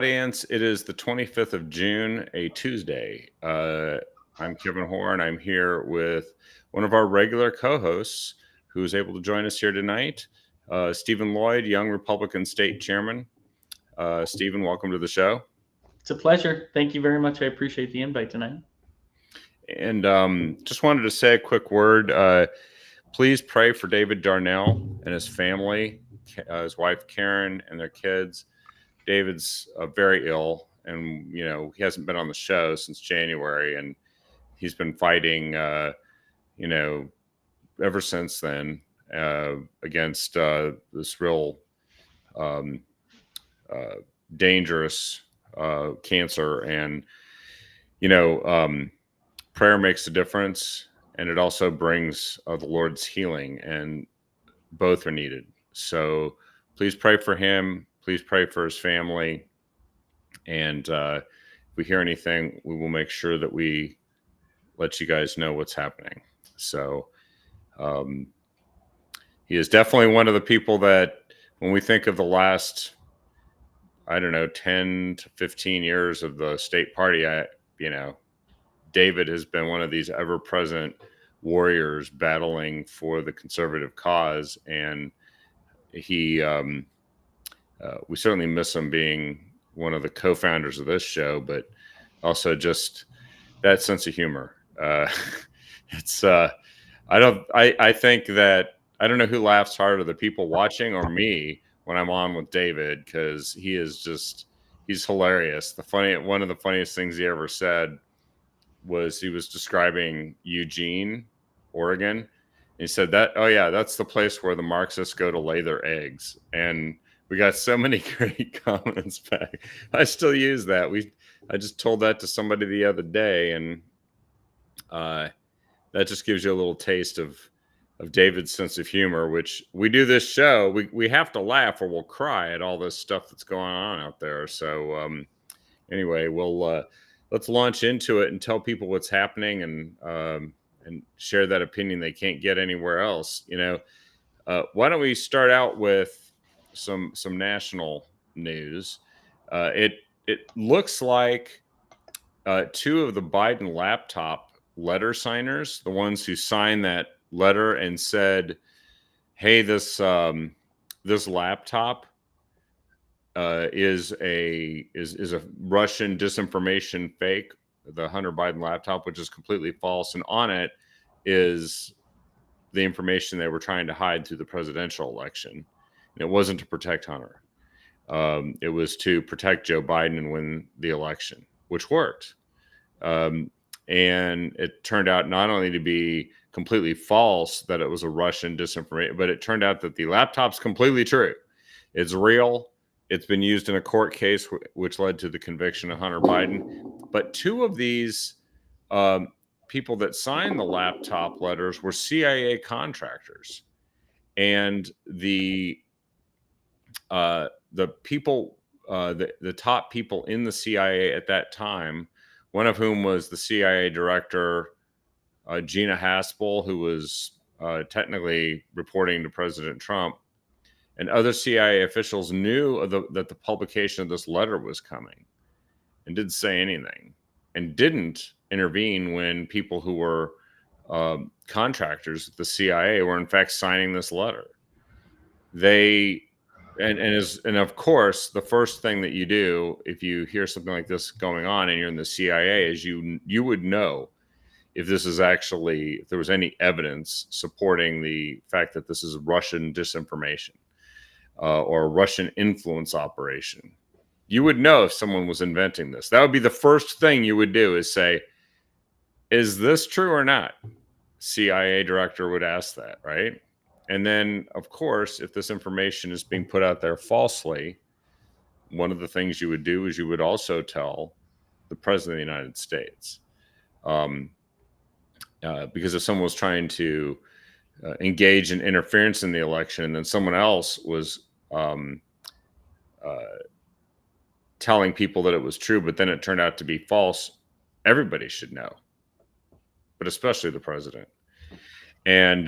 Audience. It is the 25th of June, a Tuesday. I'm Kevin Horn. I'm here with one of our regular co hosts who's able to join us here tonight, Stephen Lloyd, Young Republican State Chairman. Stephen, welcome to the show. It's a pleasure. Thank you very much. I appreciate the invite tonight. And just wanted to say a quick word. Please pray for David Darnell and his family, his wife Karen, and their kids. David's very ill, and he hasn't been on the show since January, and he's been fighting, ever since then against this real um, dangerous cancer. And you know, um, prayer makes a difference, and it also brings the Lord's healing, and both are needed. So please pray for him. Please pray for his family. And if we hear anything, we will make sure that we let you guys know what's happening. So um, he is definitely one of the people that, when we think of the last, I don't know, 10 to 15 years of the state party, David has been one of these ever present warriors battling for the conservative cause. And we certainly miss him being one of the co-founders of this show, but also just that sense of humor. It's I think that I don't know who laughs harder, the people watching or me when I'm on with David, because he's hilarious. One of the funniest things he ever said was he was describing Eugene, Oregon. He said that, oh yeah, that's the place where the Marxists go to lay their eggs. And we got so many great comments back. I still use that. I just told that to somebody the other day, and that just gives you a little taste of David's sense of humor. Which we do this show, we have to laugh or we'll cry at all this stuff that's going on out there. So anyway, let's launch into it and tell people what's happening, and share that opinion they can't get anywhere else. Why don't we start out with some national news? It looks like two of the Biden laptop letter signers, the ones who signed that letter and said, "Hey, this laptop is a Russian disinformation fake, the Hunter Biden laptop, which is completely false, and on it is the information they were trying to hide through the presidential election. And it wasn't to protect Hunter. It was to protect Joe Biden and win the election, which worked. And it turned out not only to be completely false that it was a Russian disinformation, but it turned out that the laptop's completely true. It's real. It's been used in a court case, which led to the conviction of Hunter Biden. But two of these people that signed the laptop letters were CIA contractors, and the people, the top people in the CIA at that time, one of whom was the CIA director, Gina Haspel, who was technically reporting to President Trump, and other CIA officials knew that the publication of this letter was coming and didn't say anything, and didn't intervene when people who were contractors at the CIA were in fact signing this letter. They and of course, the first thing that you do if you hear something like this going on and you're in the CIA is you would know if there was any evidence supporting the fact that this is Russian disinformation or a Russian influence operation. You would know if someone was inventing this. That would be the first thing you would do, is say, is this true or not? CIA director would ask that, right? And then, of course, if this information is being put out there falsely, one of the things you would do is you would also tell the president of the United States. Because if someone was trying to engage in interference in the election, and then someone else was telling people that it was true, but then it turned out to be false, everybody should know, but especially the president. And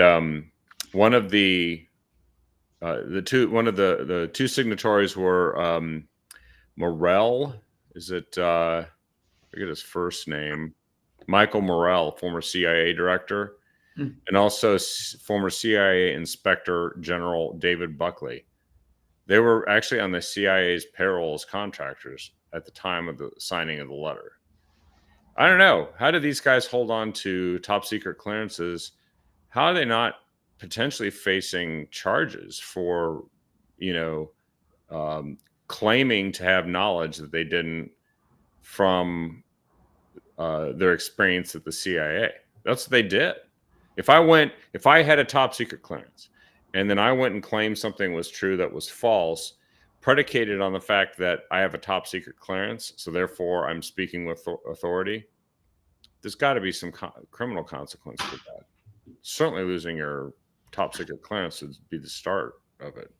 one of the two signatories were Morell. Is it? I forget his first name. Michael Morell, former CIA director, and also former CIA Inspector General David Buckley. They were actually on the CIA's payroll as contractors at the time of the signing of the letter. I don't know. How do these guys hold on to top secret clearances? How are they not potentially facing charges for, you know, claiming to have knowledge that they didn't from their experience at the CIA? That's what they did. If I had a top secret clearance and then I went and claimed something was true that was false, predicated on the fact that I have a top secret clearance, so therefore I'm speaking with authority, there's got to be some criminal consequence for that. Certainly losing your top secret clearance would be the start of it.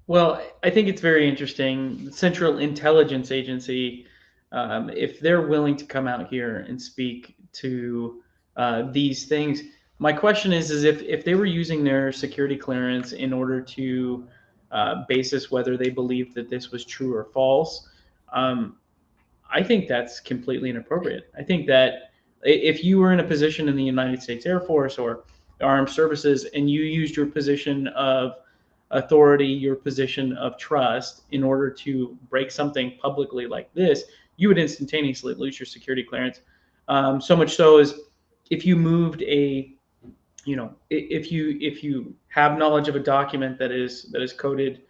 Well, I think it's very interesting. The Central Intelligence Agency, if they're willing to come out here and speak to these things, my question is if they were using their security clearance in order to basis whether they believed that this was true or false, I think that's completely inappropriate. I think that if you were in a position in the United States Air Force or armed services and you used your position of authority, your position of trust in order to break something publicly like this, you would instantaneously lose your security clearance. So much so as if you moved a, if you have knowledge of a document that is coded,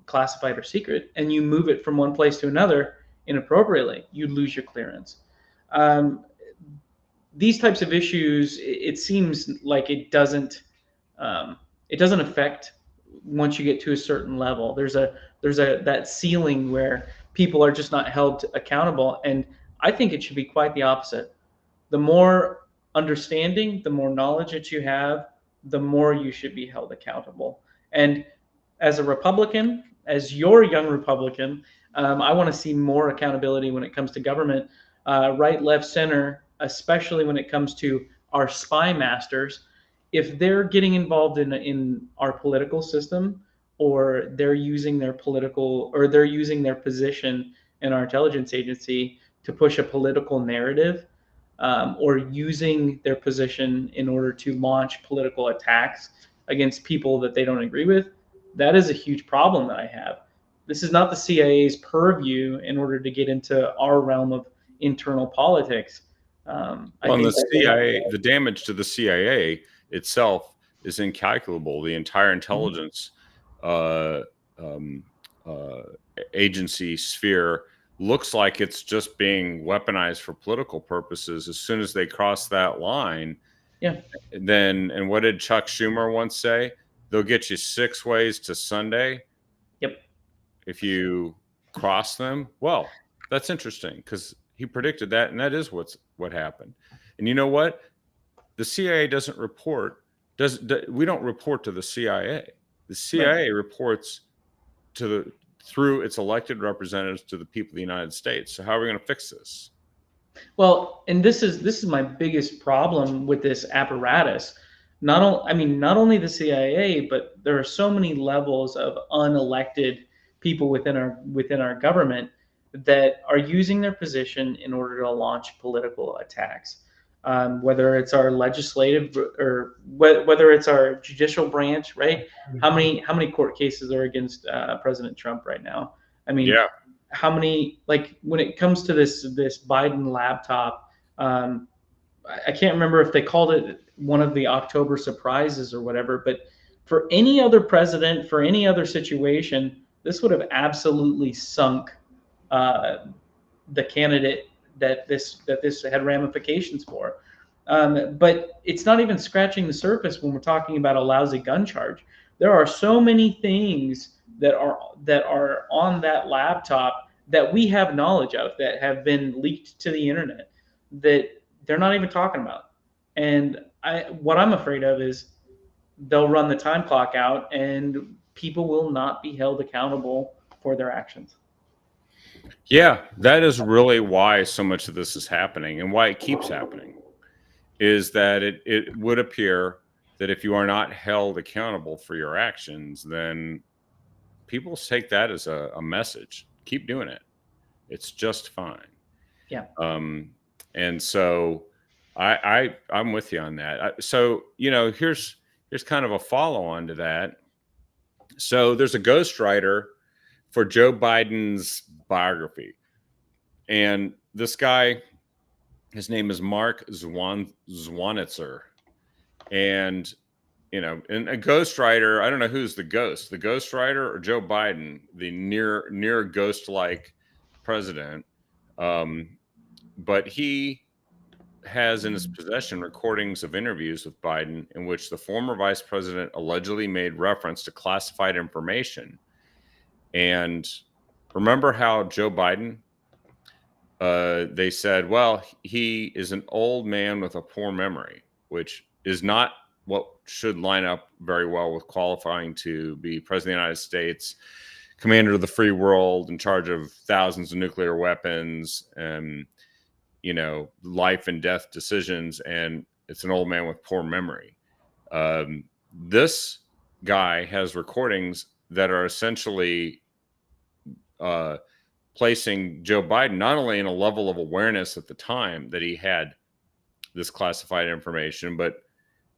classified or secret, and you move it from one place to another inappropriately, you'd lose your clearance. Um, these types of issues, it seems like it doesn't affect once you get to a certain level. There's a that ceiling where people are just not held accountable, and I think it should be quite the opposite. The more understanding, the more knowledge that you have, the more you should be held accountable. And as a Republican, as your young Republican, I want to see more accountability when it comes to government, right, left, center, especially when it comes to our spy masters. If they're getting involved in our political system, or they're using their political, or they're using their position in our intelligence agency to push a political narrative, or using their position in order to launch political attacks against people that they don't agree with, that is a huge problem that I have. This is not the CIA's purview in order to get into our realm of internal politics. I Well, and think the that they have. CIA, the damage to the CIA itself is incalculable. The entire Mhm. intelligence uh, um, uh, agency sphere looks like it's just being weaponized for political purposes. As soon as they cross that line, Yeah. then, and what did Chuck Schumer once say? They'll get you 6 ways to Sunday Yep. if you cross them. Well, that's interesting because he predicted that, and that is what happened. And you know what? The CIA doesn't report. We don't report to the CIA. The Right. CIA reports to the through its elected representatives to the people of the United States. So how are we going to fix this? Well, and this is my biggest problem with this apparatus. Not only the CIA, but there are so many levels of unelected people within our government that are using their position in order to launch political attacks. Whether it's our legislative or whether it's our judicial branch, right? How many court cases are against President Trump right now? I mean, Yeah, how many, like, when it comes to this Biden laptop, I can't remember if they called it one of the October surprises or whatever, but for any other president, for any other situation, this would have absolutely sunk uh, the candidate that this had ramifications for. But it's not even scratching the surface when we're talking about a lousy gun charge. There are so many things that are on that laptop that we have knowledge of that have been leaked to the internet that they're not even talking about. And what I'm afraid of is they'll run the time clock out and people will not be held accountable for their actions. yeah, that is really why so much of this is happening and why it keeps happening. Is that it would appear that if you are not held accountable for your actions, then people take that as a message. keep doing it. It's just fine. Yeah. And so I'm with you on that. So, here's kind of a follow on to that. So there's a ghostwriter for Joe Biden's biography. And this guy, his name is Mark Zwanitzer. And, and a ghostwriter, I don't know who's the ghostwriter or Joe Biden, the near ghost-like president. But he has in his possession recordings of interviews with Biden in which the former vice president allegedly made reference to classified information. And remember how Joe Biden, they said, well, he is an old man with a poor memory, which is not what should line up very well with qualifying to be president of the United States, commander of the free world, in charge of thousands of nuclear weapons, and life and death decisions, and it's an old man with poor memory. This guy has recordings that are essentially placing Joe Biden not only in a level of awareness at the time that he had this classified information, but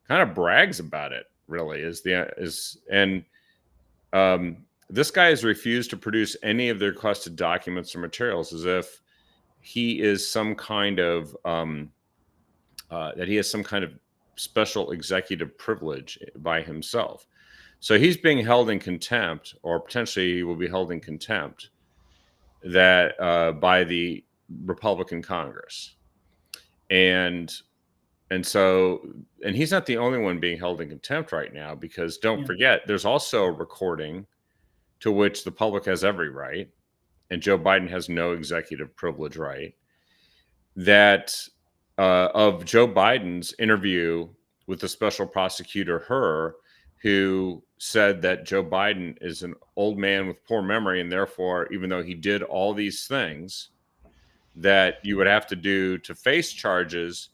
kind of brags about it. Really, this guy has refused to produce any of the requested documents or materials, as if he is some kind of that he has some kind of special executive privilege by himself. So he's being held in contempt, or potentially he will be held in contempt, that by the Republican Congress. And he's not the only one being held in contempt right now, because don't forget, there's also a recording to which the public has every right, and Joe Biden has no executive privilege right, that of Joe Biden's interview with the special prosecutor Hur, who said that Joe Biden is an old man with poor memory, and therefore, even though he did all these things that you would have to do to face charges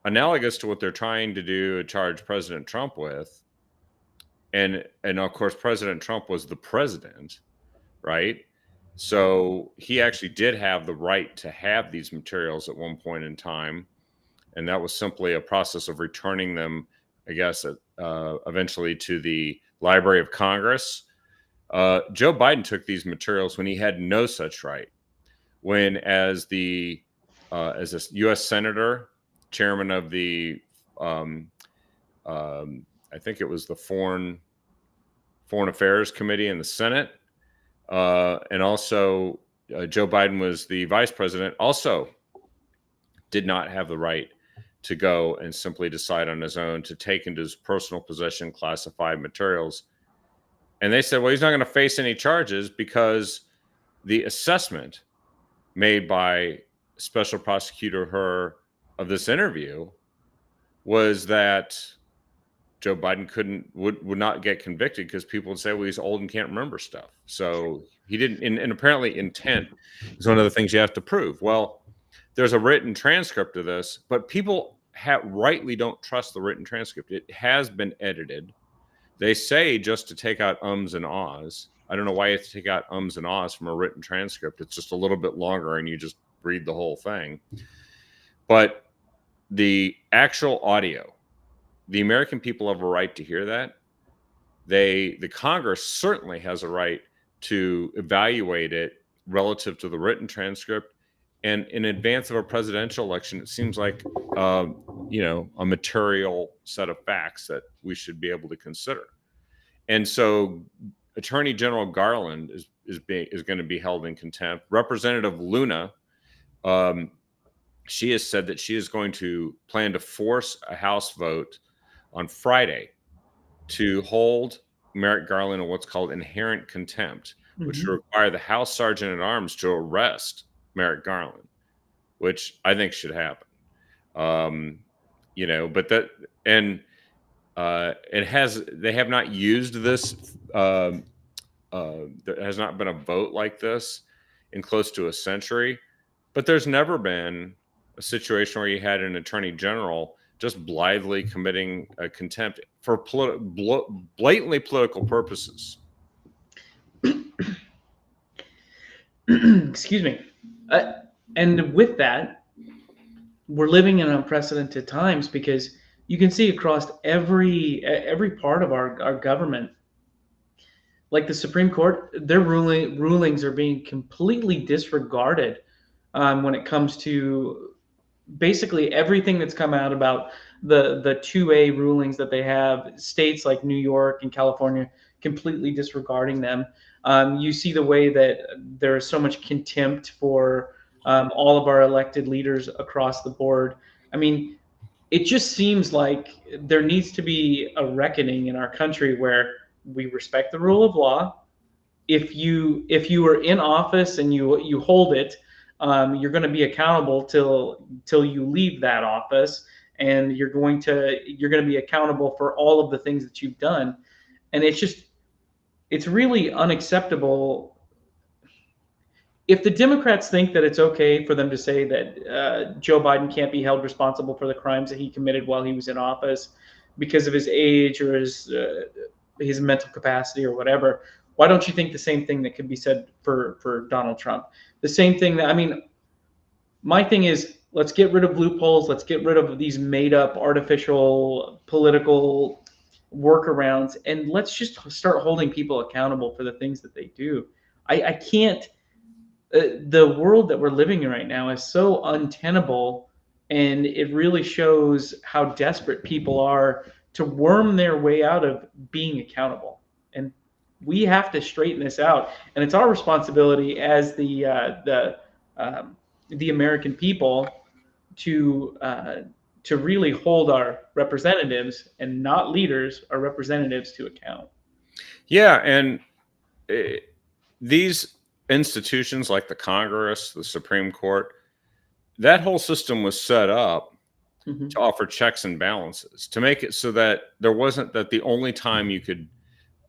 analogous to what they're trying to do to charge President Trump with, and of course President Trump was the president, right? So he actually did have the right to have these materials at one point in time, and that was simply a process of returning them, I guess, eventually to the Library of Congress. Joe Biden took these materials when he had no such right. When, as a U.S. Senator, chairman of the, I think it was the Foreign Affairs Committee in the Senate, and also Joe Biden was the vice president, also did not have the right to go and simply decide on his own to take into his personal possession classified materials. And they said, well, he's not going to face any charges because the assessment made by Special Prosecutor Hur of this interview was that Joe Biden would not get convicted because people would say, well, he's old and can't remember stuff. So he didn't, and apparently intent is one of the things you have to prove. Well, there's a written transcript of this, but people rightly don't trust the written transcript. It has been edited. They say just to take out ums and ahs. I don't know why you have to take out ums and ahs from a written transcript. It's just a little bit longer and you just read the whole thing. But the actual audio, the American people have a right to hear that. The Congress certainly has a right to evaluate it relative to the written transcript. And in advance of a presidential election, it seems like a material set of facts that we should be able to consider. And so Attorney General Garland is going to be held in contempt. Representative Luna, she has said that she is going to plan to force a House vote on Friday to hold Merrick Garland in what's called inherent contempt, which would require the House Sergeant at Arms to arrest Merrick Garland, which I think should happen. But that, and they have not used this. There has not been a vote like this in close to a century, but there's never been a situation where you had an attorney general just blithely committing a contempt for blatantly political purposes. Excuse me. Uh, and with that, we're living in unprecedented times because you can see across every part of our government, like the Supreme Court, their rulings are being completely disregarded when it comes to basically everything that's come out about the 2A rulings that they have. States like New York and California completely disregarding them. You see the way that there is so much contempt for all of our elected leaders across the board. I mean, it just seems like there needs to be a reckoning in our country where we respect the rule of law. If you are in office and you hold it, you're going to be accountable till you leave that office, and you're going to be accountable for all of the things that you've done. And it's really unacceptable if the Democrats think that it's okay for them to say that Joe Biden can't be held responsible for the crimes that he committed while he was in office because of his age or his mental capacity or whatever. Why don't you think the same thing that could be said for Donald Trump? The same thing that, I mean, my thing is, let's get rid of loopholes. Let's get rid of these made up artificial political workarounds, and let's just start holding people accountable for the things that they do. I can't. The world that we're living in right now is so untenable, and it really shows how desperate people are to worm their way out of being accountable. And we have to straighten this out, and it's our responsibility as the American people to really hold our representatives, and not leaders, our representatives, to account. Yeah, and these institutions like the Congress, the Supreme Court, that whole system was set up Mm-hmm. to offer checks and balances, to make it so that there wasn't that the only time you could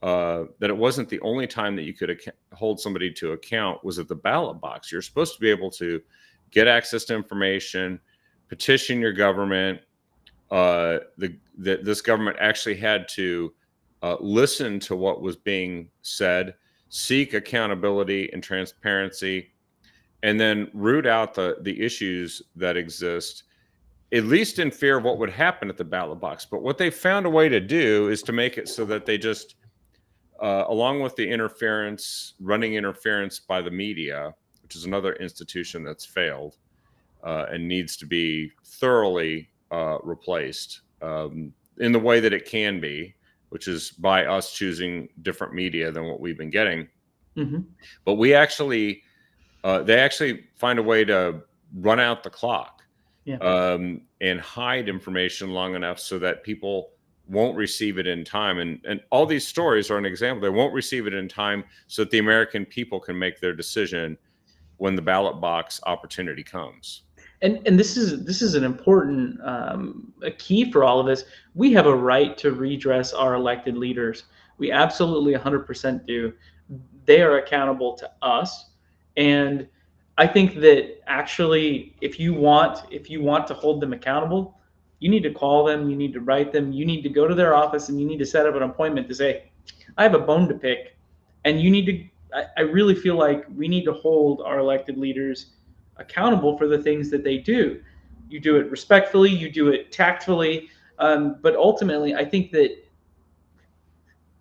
that it wasn't the only time that you could hold somebody to account was at the ballot box. You're supposed to be able to get access to information, petition your government. This government actually had to listen to what was being said, seek accountability and transparency, and then root out the issues that exist, at least in fear of what would happen at the ballot box. But what they found a way to do is to make it so that they just, along with the running interference by the media, which is another institution that's failed and needs to be thoroughly replaced in the way that it can be, which is by us choosing different media than what we've been getting. Mm-hmm. But they actually find a way to run out the clock, Yeah. and hide information long enough so that people won't receive it in time. And all these stories are an example. They won't receive it in time so that the American people can make their decision when the ballot box opportunity comes. And this is an important a key for all of this. We have a right to redress our elected leaders. We absolutely 100% do. They are accountable to us, and I think that actually, if you want to hold them accountable, you need to call them, you need to write them, you need to go to their office, and you need to set up an appointment to say, I have a bone to pick, and you need to. I really feel like we need to hold our elected leaders accountable for the things that they do. You do it respectfully, you do it tactfully, but ultimately, I think that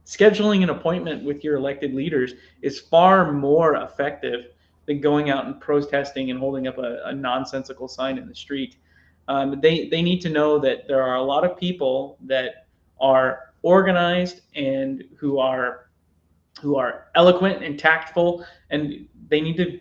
scheduling an appointment with your elected leaders is far more effective than going out and protesting and holding up a nonsensical sign in the street. They need to know that there are a lot of people that are organized and who are eloquent and tactful, and they need to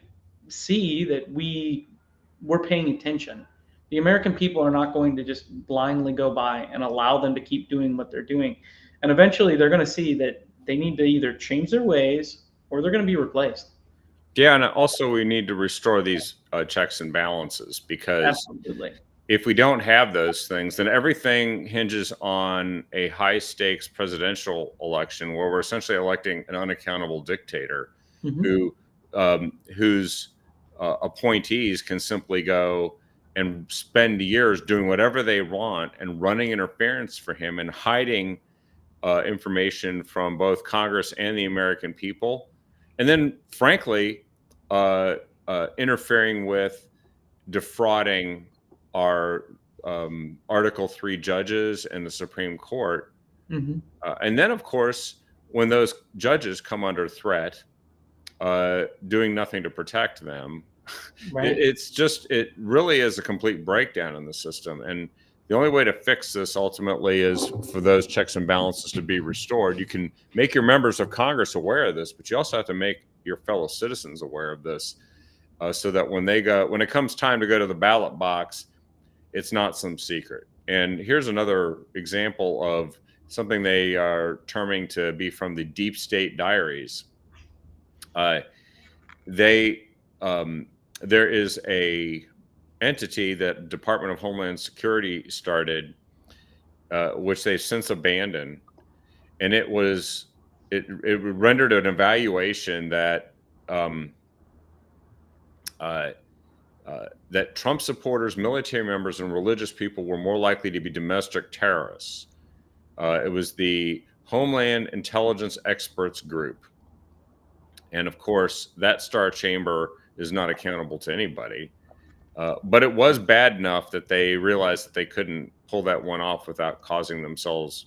see that we're paying attention. The American people are not going to just blindly go by and allow them to keep doing what they're doing. And eventually they're going to see that they need to either change their ways or they're going to be replaced. Yeah, and also we need to restore these checks and balances, because Absolutely. if we don't have those things, then everything hinges on a high stakes presidential election where we're essentially electing an unaccountable dictator Mm-hmm. whose appointees can simply go and spend years doing whatever they want and running interference for him and hiding information from both Congress and the American people. And then, frankly, uh, interfering with, defrauding our Article 3 judges and the Supreme Court. Hmm. And then, of course, when those judges come under threat, doing nothing to protect them, Right. it really is a complete breakdown in the system. And the only way to fix this ultimately is for those checks and balances to be restored. You can make your members of Congress aware of this, but you also have to make your fellow citizens aware of this, so that when it comes time to go to the ballot box, it's not some secret. And here's another example of something they are terming to be from the Deep State Diaries. Uh, they There is a entity that Department of Homeland Security started, which they've since abandoned, and it rendered an evaluation that um, uh, that Trump supporters, military members, and religious people were more likely to be domestic terrorists. It was the Homeland Intelligence Experts Group. And of course, that Star Chamber is not accountable to anybody. But it was bad enough that they realized that they couldn't pull that one off without causing themselves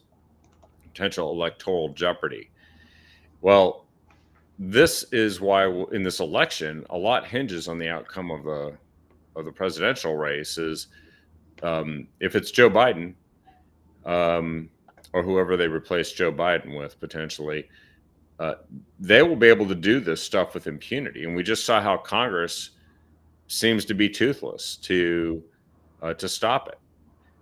potential electoral jeopardy. Well, this is why in this election, a lot hinges on the outcome of the presidential race. Is if it's Joe Biden, um, or whoever they replace Joe Biden with potentially, uh, they will be able to do this stuff with impunity. And we just saw how Congress seems to be toothless to stop it.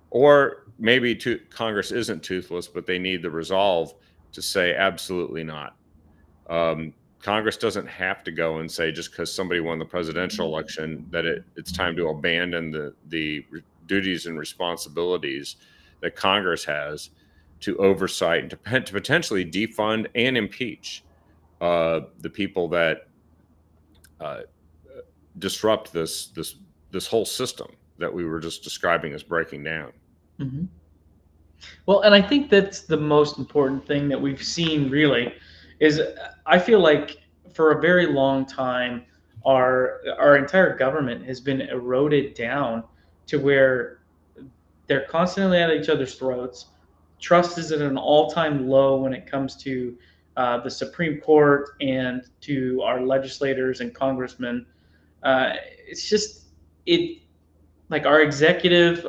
Or maybe Congress isn't toothless, but they need the resolve to say absolutely not. Congress doesn't have to go and say just because somebody won the presidential election that it's time to abandon the duties and responsibilities that Congress has to oversight and to potentially defund and impeach the people that uh, disrupt this whole system that we were just describing as breaking down. Hmm. Well, and I think that's the most important thing that we've seen really is I feel like for a very long time our entire government has been eroded down to where they're constantly at each other's throats. Trust is at an all-time low when it comes to the Supreme Court and to our legislators and congressmen. It's just it like our executive,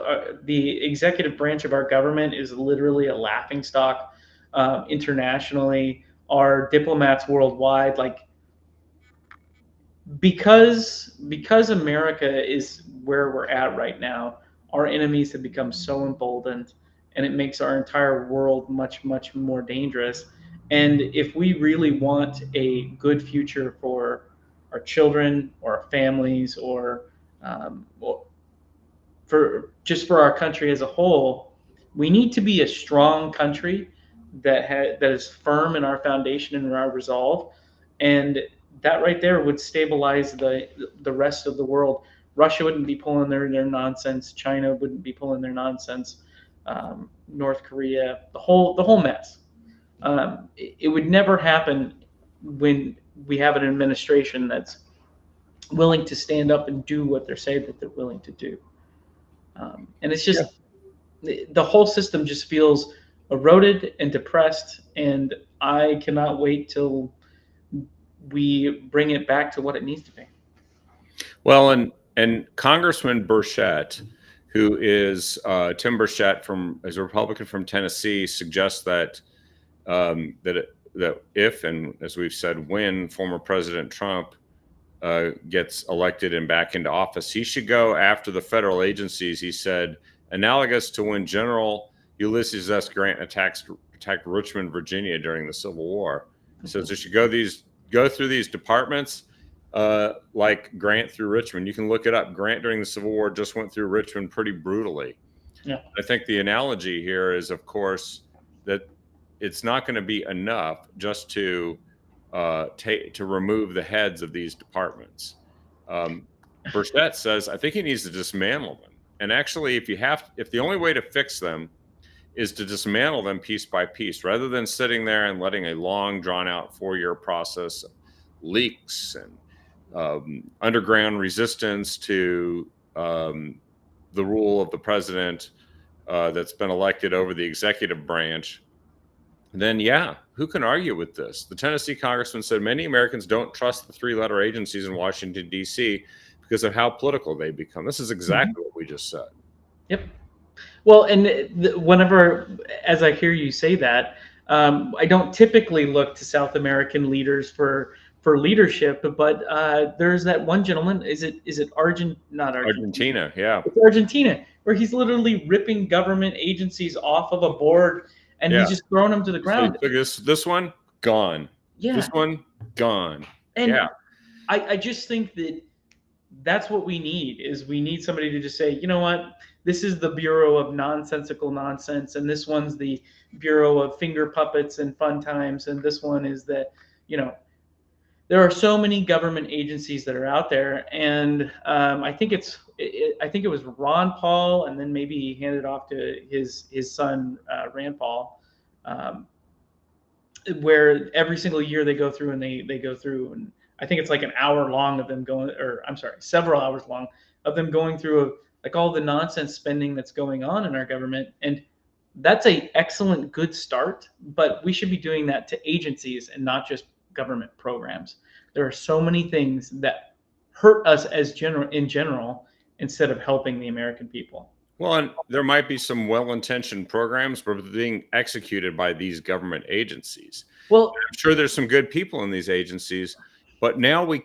the executive branch of our government is literally a laughing stock internationally. Our diplomats worldwide, like because America is where we're at right now, our enemies have become so emboldened, and it makes our entire world much more dangerous. And if we really want a good future for our children or our families or for our country as a whole, we need to be a strong country that is firm in our foundation and in our resolve, and that right there would stabilize the rest of the world. Russia wouldn't be pulling their nonsense. China wouldn't be pulling their nonsense. North Korea, the whole mess. It would never happen when we have an administration that's willing to stand up and do what they're saying that they're willing to do. And it's Yeah. just the whole system just feels eroded and depressed, and I cannot wait till we bring it back to what it needs to be. Well, and Congressman Burchett, who is Tim Burchett is a Republican from Tennessee, suggests that that if, and as we've said, when former President Trump gets elected and back into office, he should go after the federal agencies. He said, analogous to when General Ulysses S. Grant attacked Richmond, Virginia during the Civil War. He says they should go through these departments like Grant through Richmond. You can look it up. Grant during the Civil War just went through Richmond pretty brutally. Yeah. I think the analogy here is, of course, that it's not going to be enough just to remove the heads of these departments. Burchett says, I think he needs to dismantle them. And actually, if the only way to fix them is to dismantle them piece by piece, rather than sitting there and letting a long, drawn out 4-year process of leaks and underground resistance to the rule of the president that's been elected over the executive branch, then yeah, who can argue with this? The Tennessee congressman said many Americans don't trust the three-letter agencies in Washington, D.C. because of how political they become. This is exactly what we just said. Yep. Well, and whenever, as I hear you say that, I don't typically look to South American leaders for leadership, but there's that one gentleman. Is it not Argentina? Argentina, yeah. It's Argentina, where he's literally ripping government agencies off of a board, and he's just throwing them to the ground. So this one gone. Yeah. This one gone. And yeah. I just think that that's what we need. Is we need somebody to just say, you know what, this is the Bureau of Nonsensical Nonsense, and this one's the Bureau of Finger Puppets and Fun Times, and this one is that, there are so many government agencies that are out there, and I think it was Ron Paul, and then maybe he handed off to his son Rand Paul, where every single year they go through and they go through, and I think it's like an hour long of them going, or I'm sorry, several hours long of them going through like all the nonsense spending that's going on in our government, and that's a excellent good start. But we should be doing that to agencies and not just government programs. There are so many things that hurt us in general instead of helping the American people. Well, and there might be some well-intentioned programs, but being executed by these government agencies. Well, I'm sure there's some good people in these agencies, but now when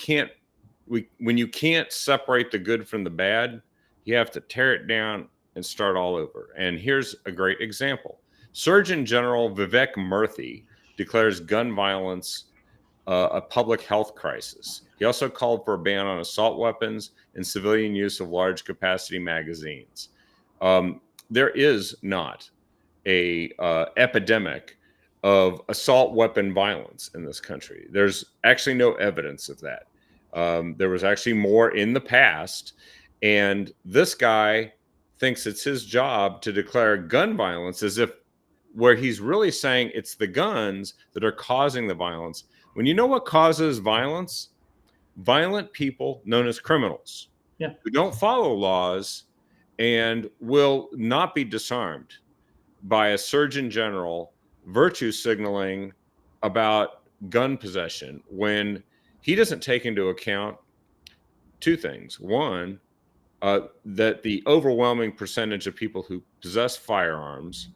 you can't separate the good from the bad, you have to tear it down and start all over. And here's a great example. Surgeon General Vivek Murthy declares gun violence a public health crisis. He also called for a ban on assault weapons and civilian use of large capacity magazines. There is not a epidemic of assault weapon violence in this country. There's actually no evidence of that. There was actually more in the past, and this guy thinks it's his job to declare gun violence as if where he's really saying it's the guns that are causing the violence. When you know what causes violence? Violent people known as criminals who don't follow laws and will not be disarmed by a surgeon general virtue signaling about gun possession when he doesn't take into account two things. One, that the overwhelming percentage of people who possess firearms,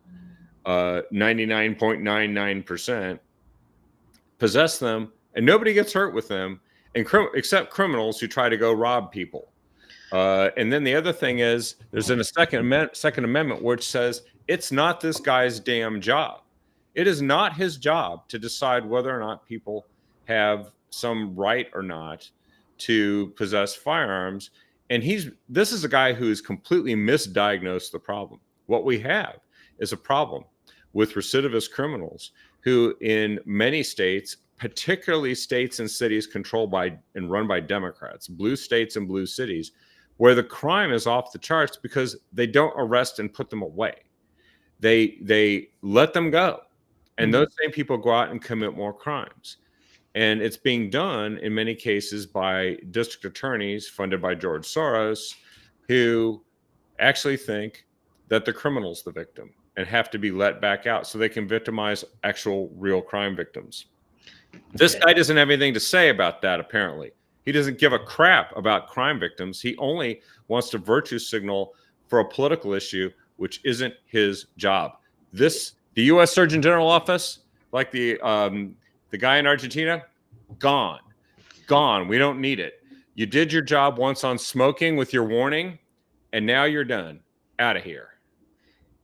99.99%, possess them, and nobody gets hurt with them, except criminals who try to go rob people. And then the other thing is, there's a Second Amendment which says it's not this guy's damn job. It is not his job to decide whether or not people have some right or not to possess firearms. And this is a guy who's completely misdiagnosed the problem. What we have is a problem with recidivist criminals who in many states, particularly states and cities controlled by and run by Democrats, blue states and blue cities, where the crime is off the charts because they don't arrest and put them away. They let them go. And those same people go out and commit more crimes. And it's being done in many cases by district attorneys funded by George Soros, who actually think that the criminal's the victim and have to be let back out so they can victimize actual real crime victims. This guy doesn't have anything to say about that, apparently. He doesn't give a crap about crime victims. He only wants to virtue signal for a political issue, which isn't his job. The U.S. Surgeon General office, like the guy in Argentina, gone. We don't need it. You did your job once on smoking with your warning, and now you're done. Out of here.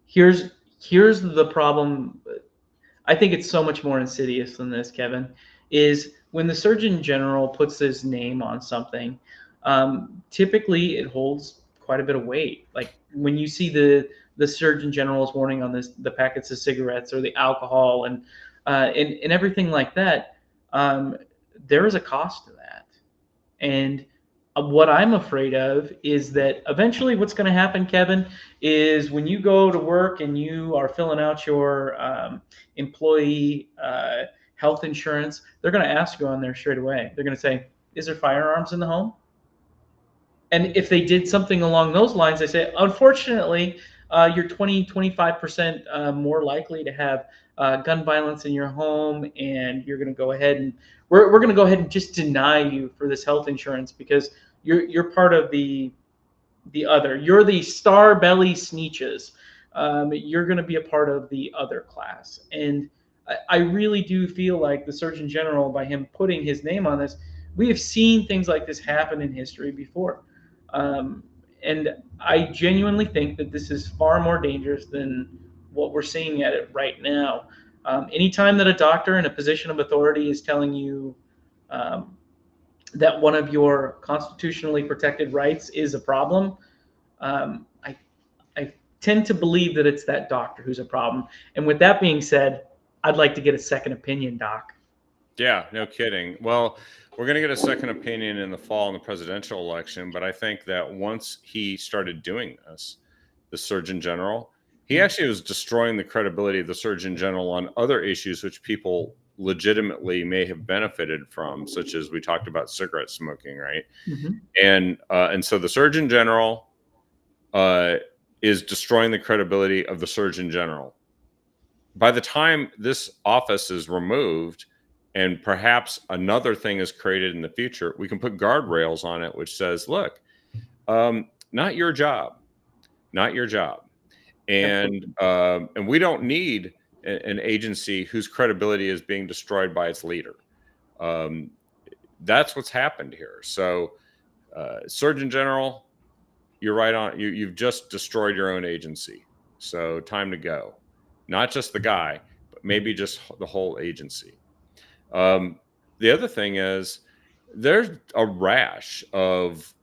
Here's the problem. I think it's so much more insidious than this, Kevin, is when the Surgeon General puts his name on something, typically it holds quite a bit of weight. Like when you see the Surgeon General's warning on the packets of cigarettes or the alcohol and everything like that, there is a cost to that. And what I'm afraid of is that eventually what's going to happen, Kevin, is when you go to work and you are filling out your employee health insurance, they're going to ask you on there straight away. They're going to say, is there firearms in the home? And if they did something along those lines, they say, unfortunately, you're 25% more likely to have gun violence in your home, and you're going to go ahead and we're going to go ahead and just deny you for this health insurance because you're part of the other. You're the star belly sneeches. You're going to be a part of the other class. And I really do feel like the Surgeon General, by him putting his name on this, we have seen things like this happen in history before. And I genuinely think that this is far more dangerous than what we're seeing at it right now. Anytime that a doctor in a position of authority is telling you um, that one of your constitutionally protected rights is a problem, I tend to believe that it's that doctor who's a problem. And with that being said, I'd like to get a second opinion, Doc. Yeah, no kidding. Well, we're going to get a second opinion in the fall in the presidential election, but I think that once he started doing this, the Surgeon General, he actually was destroying the credibility of the Surgeon General on other issues which people legitimately may have benefited from, such as we talked about cigarette smoking, right? Mm-hmm. And so the Surgeon General is destroying the credibility of the Surgeon General. By the time this office is removed, and perhaps another thing is created in the future, we can put guardrails on it, which says, look, not your job, not your job. And we don't need an agency whose credibility is being destroyed by its leader. That's what's happened here. So, Surgeon General, you're right on. You've just destroyed your own agency. So, time to go. Not just the guy, but maybe just the whole agency. The other thing is there's a rash of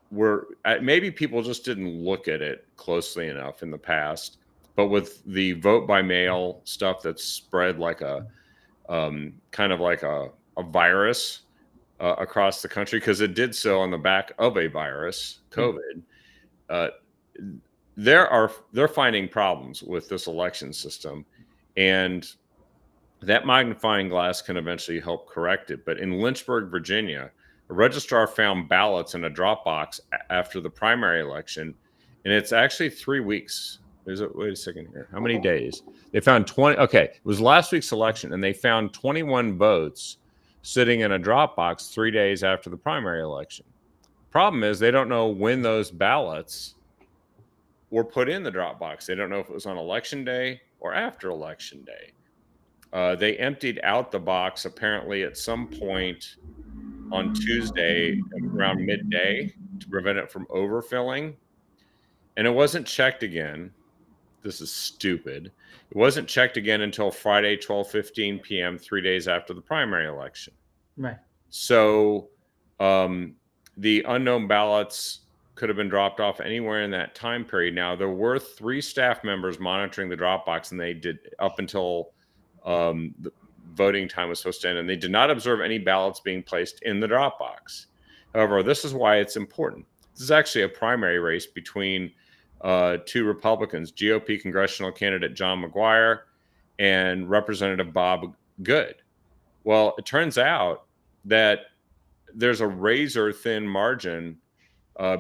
where maybe people just didn't look at it closely enough in the past, but with the vote by mail stuff that's spread like a kind of like a virus across the country, because it did so on the back of a virus, COVID. They're finding problems with this election system, and that magnifying glass can eventually help correct it. But in Lynchburg, Virginia, a registrar found ballots in a drop box after the primary election, and it's actually 3 weeks. Wait a second here. How many days? They found 20. Okay, it was last week's election, and they found 21 votes sitting in a drop box 3 days after the primary election. Problem is, they don't know when those ballots were put in the drop box. They don't know if it was on election day or after election day. They emptied out the box apparently at some point on Tuesday around midday to prevent it from overfilling. And it wasn't checked again. This is stupid. It wasn't checked again until Friday, 12:15 p.m., 3 days after the primary election. Right. So the unknown ballots could have been dropped off anywhere in that time period. Now, there were 3 staff members monitoring the drop box, and they did up until the voting time was supposed to end, and they did not observe any ballots being placed in the drop box. However, this is why it's important. This is actually a primary race between 2 Republicans, GOP congressional candidate John McGuire and Representative Bob Good. Well, it turns out that there's a razor thin margin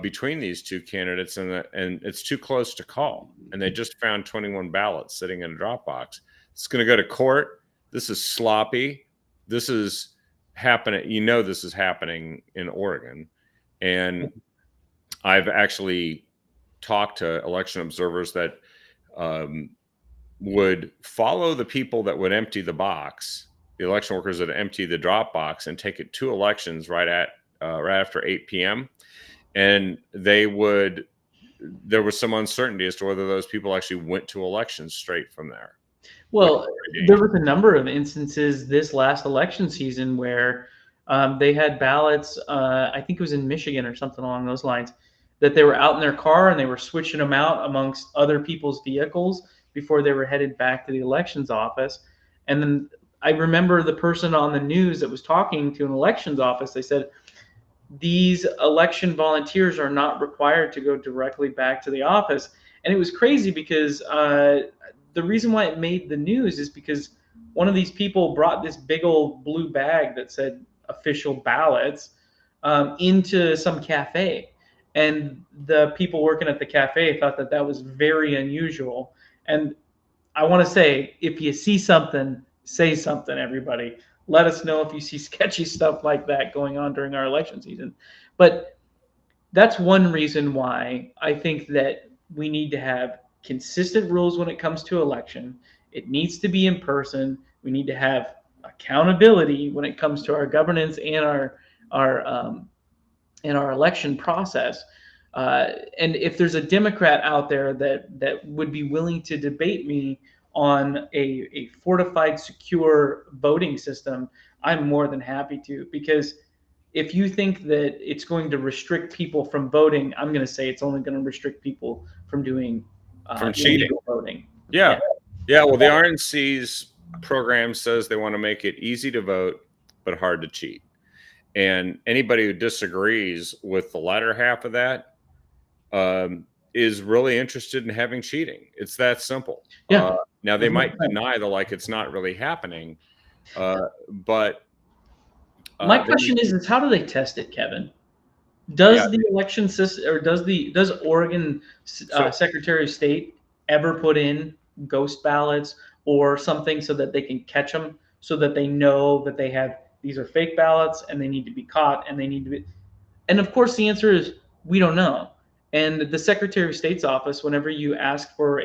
between these 2 candidates, and it's too close to call. And they just found 21 ballots sitting in a drop box. It's going to go to court. This is sloppy. This is happening. You know, this is happening in Oregon. And I've actually talked to election observers that would follow the people that would empty the box, the election workers that empty the drop box, and take it to elections right after 8 p.m. And there was some uncertainty as to whether those people actually went to elections straight from there. Well, there was a number of instances this last election season where they had ballots, I think it was in Michigan or something along those lines, that they were out in their car and they were switching them out amongst other people's vehicles before they were headed back to the elections office. And then I remember the person on the news that was talking to an elections office, they said, these election volunteers are not required to go directly back to the office. And it was crazy because the reason why it made the news is because one of these people brought this big old blue bag that said official ballots. into some cafe. And the people working at the cafe thought that that was very unusual. And I want to say, if you see something, say something, everybody. Let us know if you see sketchy stuff like that going on during our election season. But that's one reason why I think that we need to have consistent rules when it comes to election. It needs to be in person. We need to have accountability when it comes to our governance and our in our election process. And if there's a Democrat out there that would be willing to debate me on a fortified, secure voting system, I'm more than happy to. Because if you think that it's going to restrict people from voting, I'm going to say it's only going to restrict people from doing From cheating. illegal voting. Yeah. Yeah. Well, the RNC's program says they want to make it easy to vote, but hard to cheat. And anybody who disagrees with the latter half of that is really interested in having cheating. It's that simple. Yeah. Now, they might deny like it's not really happening, but my question is how do they test it, Kevin? Does the election system, or does Oregon Secretary of State ever put in ghost ballots or something so that they can catch them, so that they know that they have these are fake ballots and they need to be caught and they need to be? And of course, the answer is we don't know. And the Secretary of State's office, whenever you ask for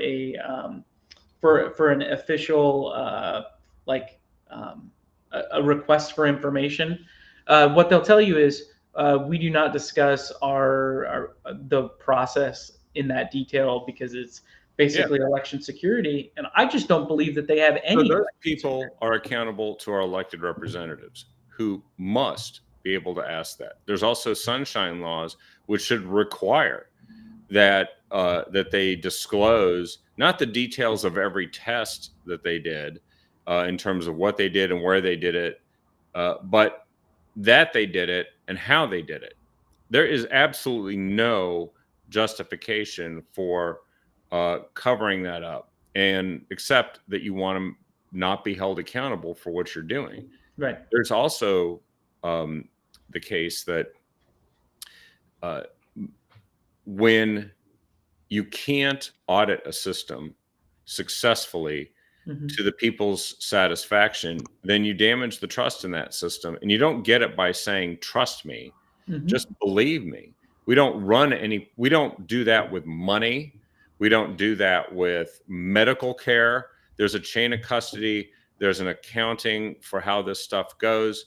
for an official like a request for information, what they'll tell you is we do not discuss our the process in that detail because it's basically election security. And I just don't believe that they have any. So those people are accountable to our elected representatives who must be able to ask that. There's also sunshine laws, which should require that that they disclose not the details of every test that they did in terms of what they did and where they did it, but that they did it and how they did it. There is absolutely no justification for covering that up, and except that you want to not be held accountable for what you're doing. Right. There's also the case that when you can't audit a system successfully to the people's satisfaction, then you damage the trust in that system. And you don't get it by saying, trust me, just believe me. We don't do that with money. We don't do that with medical care. There's a chain of custody. There's an accounting for how this stuff goes,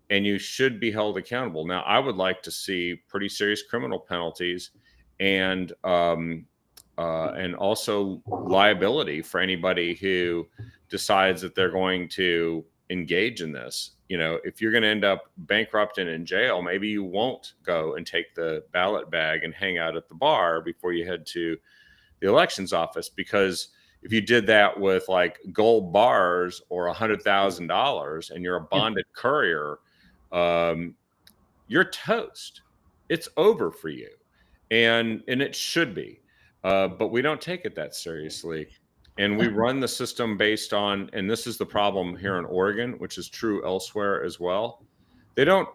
and you should be held accountable. Now, I would like to see pretty serious criminal penalties and also liability for anybody who decides that they're going to engage in this. You know, if you're going to end up bankrupt and in jail, maybe you won't go and take the ballot bag and hang out at the bar before you head to the elections office. Because if you did that with like gold bars or $100,000 and you're a bonded courier, you're toast. It's over for you. And it should be. But we don't take it that seriously. And we run the system based on, and this is the problem here in Oregon, which is true elsewhere as well. They don't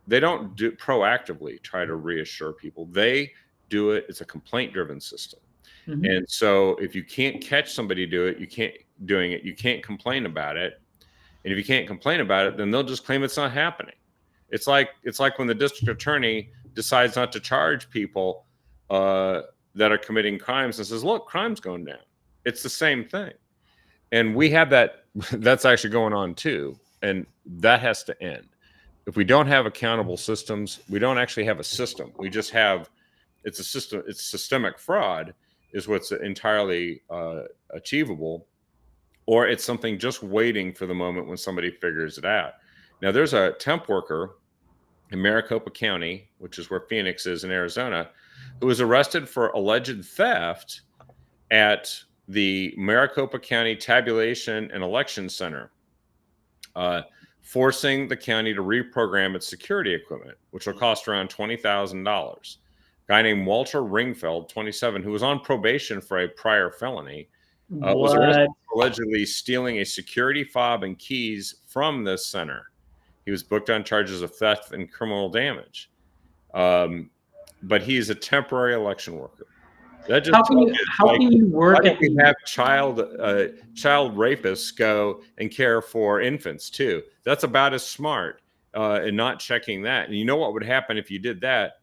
do proactively try to reassure people. They do it. It's a complaint driven system. And so if you can't catch somebody you can't complain about it. And if you can't complain about it, then they'll just claim it's not happening. It's like when the district attorney decides not to charge people that are committing crimes and says, look, crime's going down. It's the same thing. And we have that's actually going on too. And that has to end. If we don't have accountable systems, we don't actually have a system. We just have, it's a system, it's systemic fraud is what's entirely achievable, or it's something just waiting for the moment when somebody figures it out. Now, there's a temp worker in Maricopa County, which is where Phoenix is in Arizona, who was arrested for alleged theft at the Maricopa County Tabulation and Election Center, forcing the county to reprogram its security equipment, which will cost around $20,000. Guy named Walter Ringfeld, 27, who was on probation for a prior felony, was arrested for allegedly stealing a security fob and keys from this center. He was booked on charges of theft and criminal damage. But he's a temporary election worker. That just how can you work at we have child rapists go and care for infants too? That's about as smart, and not checking that. And you know what would happen if you did that?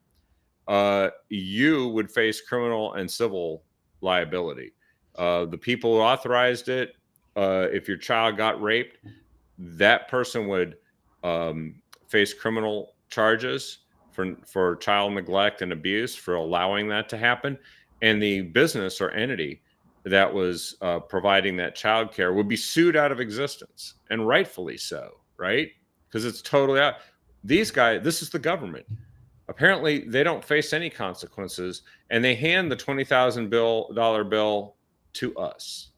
You would face criminal and civil liability. The people who authorized it, if your child got raped, that person would face criminal charges for child neglect and abuse for allowing that to happen. And the business or entity that was providing that child care would be sued out of existence, and rightfully so, right? Because it's totally out. These guys, this is the government. Apparently, they don't face any consequences, and they hand the $20,000 bill to us.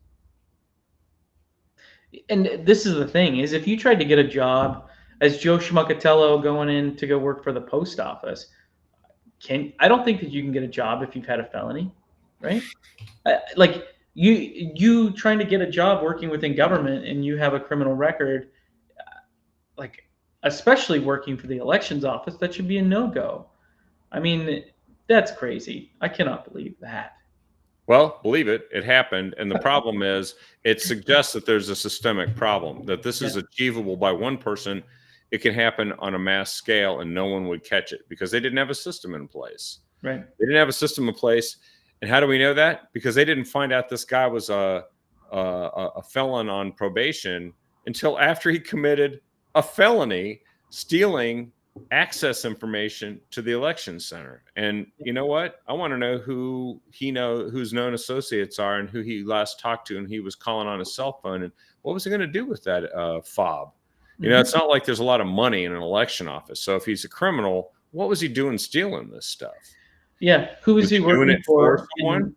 And this is the thing: is if you tried to get a job as Joe Schmuckatello going in to go work for the post office, I don't think that you can get a job if you've had a felony, right? Like you trying to get a job working within government and you have a criminal record, like especially working for the elections office, that should be a no-go. I mean, that's crazy. I cannot believe that. Well, believe it, it happened. And the problem is it suggests that there's a systemic problem, that this is achievable by one person. It can happen on a mass scale and no one would catch it because they didn't have a system in place. Right. They didn't have a system in place. And how do we know that? Because they didn't find out this guy was a felon on probation until after he committed a felony stealing access information to the election center. And you know what? I want to know whose known associates are and who he last talked to. And he was calling on his cell phone. And what was he going to do with that fob? You know, it's not like there's a lot of money in an election office. So if he's a criminal, what was he doing stealing this stuff? Yeah. Who was he working for? Someone?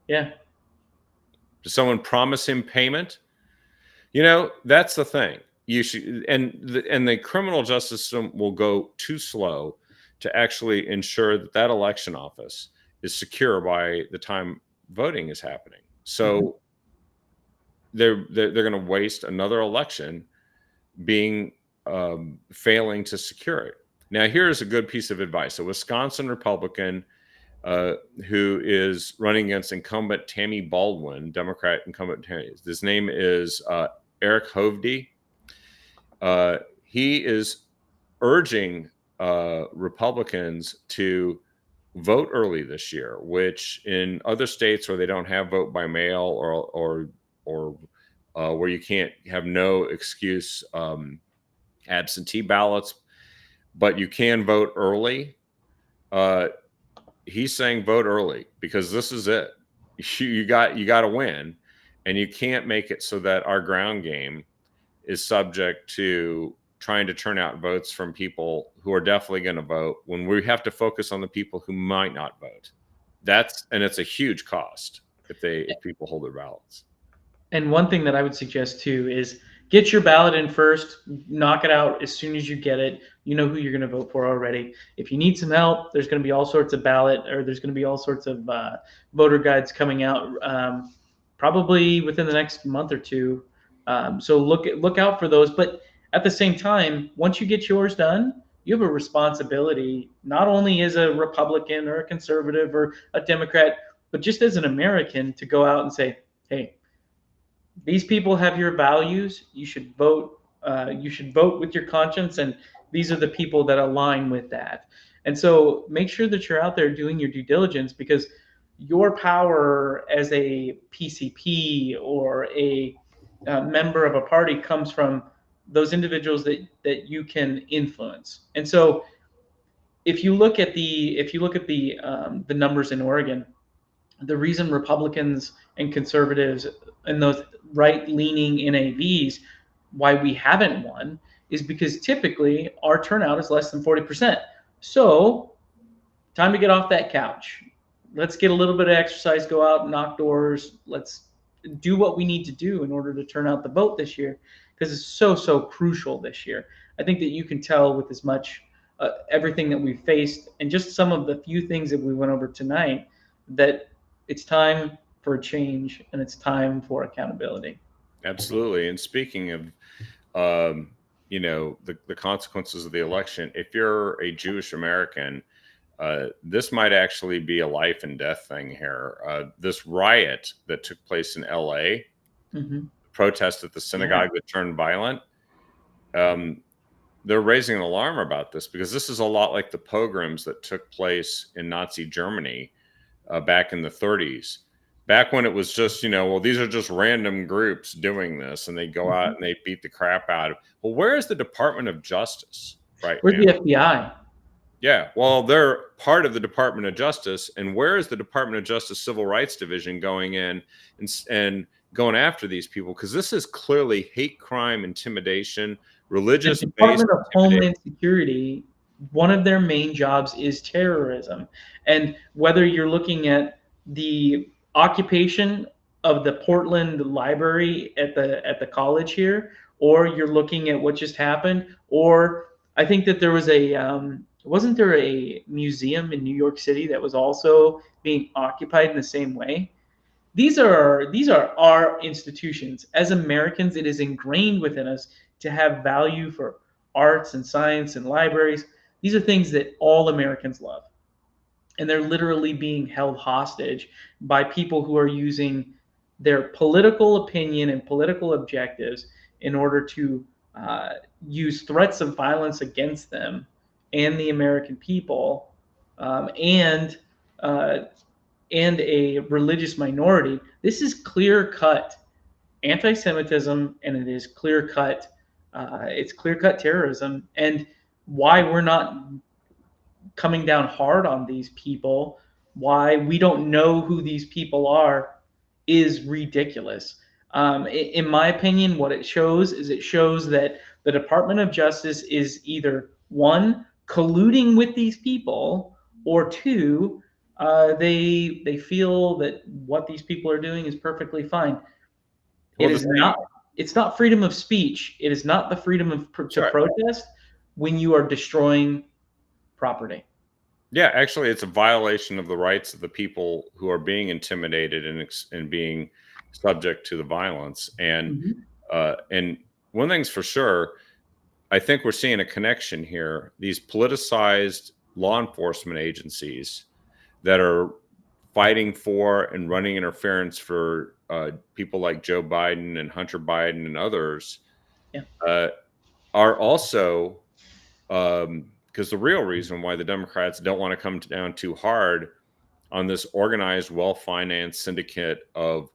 Yeah. Did someone promise him payment? You know, that's the thing. You should, and the criminal justice system will go too slow to actually ensure that that election office is secure by the time voting is happening. So they're going to waste another election being failing to secure it. Now, here's a good piece of advice. A Wisconsin Republican who is running against incumbent Tammy Baldwin, Democrat incumbent Tammy. His name is Eric Hovde. He is urging Republicans to vote early this year, which in other states where they don't have vote by mail or where you can't have no excuse absentee ballots, but you can vote early. He's saying vote early because this is it. You got to win, and you can't make it so that our ground game is subject to trying to turn out votes from people who are definitely going to vote when we have to focus on the people who might not vote. And it's a huge cost if people hold their ballots. And one thing that I would suggest too is get your ballot in first, knock it out as soon as you get it. You know who you're going to vote for already. If you need some help, there's going to be all sorts of there's going to be all sorts of voter guides coming out probably within the next month or two. So look out for those. But at the same time, once you get yours done, you have a responsibility, not only as a Republican or a conservative or a Democrat, but just as an American to go out and say, hey, these people have your values. You should vote. You should vote with your conscience, and these are the people that align with that. And so make sure that you're out there doing your due diligence, because your power as a PCP or a member of a party comes from those individuals that you can influence. And so if you look at the numbers in Oregon, the reason Republicans and conservatives and those right-leaning NAVs, why we haven't won, is because typically our turnout is less than 40%. So time to get off that couch. Let's get a little bit of exercise, go out and knock doors. Let's do what we need to do in order to turn out the vote this year, because it's so crucial this year. I think that you can tell with as much everything that we've faced and just some of the few things that we went over tonight that it's time for a change and it's time for accountability. Absolutely. And speaking of the consequences of the election. If you're a Jewish American, this might actually be a life and death thing here. This riot that took place in LA, Mm-hmm. protest at the synagogue that turned violent, they're raising an alarm about this because this is a lot like the pogroms that took place in Nazi Germany back in the 30s. Back when it was just, these are just random groups doing this, and they go out and they beat the crap out of. Well, where is the Department of Justice right Where's now? the FBI? Yeah, well, they're part of the Department of Justice, and where is the Department of Justice Civil Rights Division going in and going after these people? Because this is clearly hate crime, intimidation, religious The based Department of Homeland Security, one of their main jobs is terrorism. And whether you're looking at the occupation of the Portland Library at the college here, or you're looking at what just happened, or I think that there was wasn't there a museum in New York City that was also being occupied in the same way? These are our institutions. As Americans, it is ingrained within us to have value for arts and science and libraries. These are things that all Americans love. And they're literally being held hostage by people who are using their political opinion and political objectives in order to use threats of violence against them and the American people, and uh, and a religious minority. This is clear cut anti-Semitism, and it is clear cut. It's clear cut terrorism, and why we're not coming down hard on these people, why we don't know who these people are, is ridiculous. In my opinion, what it shows is it shows that the Department of Justice is either one, colluding with these people, or two, they feel that what these people are doing is perfectly fine. Well, It is not. It's not freedom of speech. It is not the freedom of to protest when you are destroying property. Yeah, actually, it's a violation of the rights of the people who are being intimidated and being subject to the violence. And one thing's for sure, I think we're seeing a connection here. These politicized law enforcement agencies that are fighting for and running interference for people like Joe Biden and Hunter Biden and others are also. Because the real reason why the Democrats don't want to come down too hard on this organized, well-financed syndicate of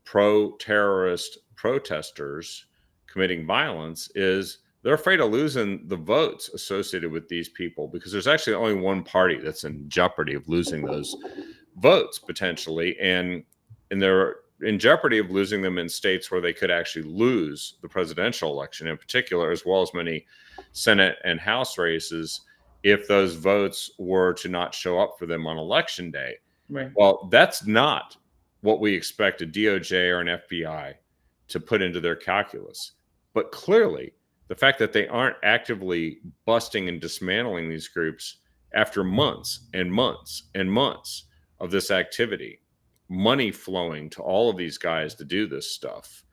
pro-terrorist protesters committing violence is they're afraid of losing the votes associated with these people, because there's actually only one party that's in jeopardy of losing those votes potentially, and they're in jeopardy of losing them in states where they could actually lose the presidential election in particular, as well as many Senate and House races, if those votes were to not show up for them on election day. Right. Well, that's not what we expect a DOJ or an FBI to put into their calculus. But clearly, the fact that they aren't actively busting and dismantling these groups after months and months and months of this activity, money flowing to all of these guys to do this stuff.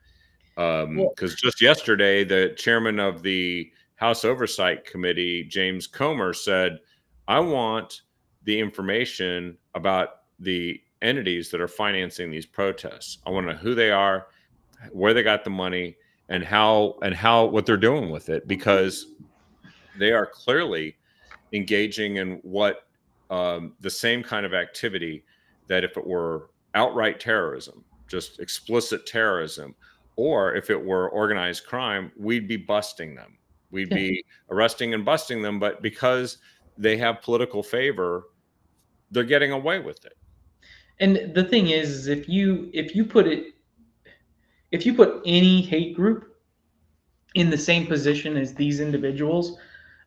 Because just yesterday, the chairman of the House Oversight Committee, James Comer, said, I want the information about the entities that are financing these protests. I want to know who they are, where they got the money, and how what they're doing with it, because they are clearly engaging in what the same kind of activity that if it were outright terrorism, just explicit terrorism, or if it were organized crime, we'd be busting them. We'd be arresting and busting them, but because they have political favor, they're getting away with it. And the thing is if you put any hate group in the same position as these individuals,